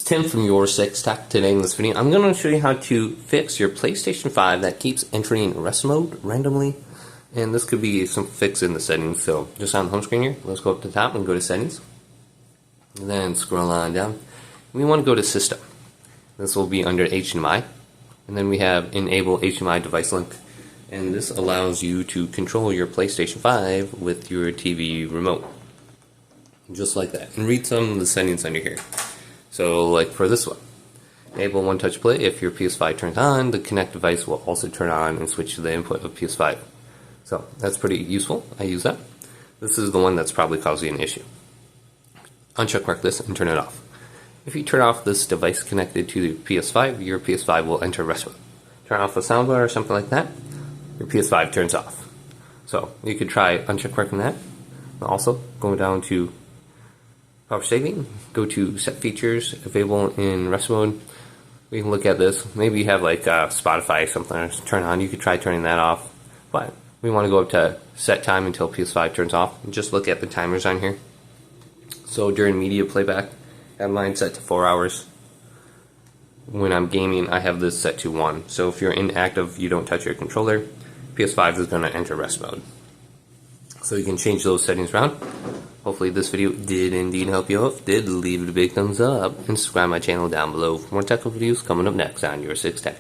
Tim from YourSixTech. Today in this video, I'm going to show you how to fix your PlayStation 5 that keeps entering rest mode randomly. And this could be some fix in the settings. So just on the home screen here, let's go up to the top and go to settings. And then scroll on down. We want to go to system. This will be under HDMI. And then we have enable HDMI device link. And this allows you to control your PlayStation 5 with your TV remote. Just like that. And read some of the settings under here. So like for this one, enable one touch play. If your PS5 turns on, the Connect device will also turn on and switch to the input of PS5. So that's pretty useful. I use that. This is the one that's probably causing an issue. Uncheck mark this and turn it off. If you turn off this device connected to the PS5, your PS5 will enter rest mode. Turn off the soundbar or something like that, your PS5 turns off. So you could try uncheck marking that. Also, going down to power saving, go to set features available in rest mode. We can look at this. Maybe you have like Spotify or something turn on. You could try turning that off. But we want to go up to set time until PS5 turns off. And just look at the timers on here. So during media playback, I have mine set to 4 hours. When I'm gaming, I have this set to 1. So if you're inactive, you don't touch your controller, PS5 is going to enter rest mode. So you can change those settings around. Hopefully this video did indeed help you out. If it did, leave it a big thumbs up and subscribe my channel down below for more technical videos coming up next on YourSixTech.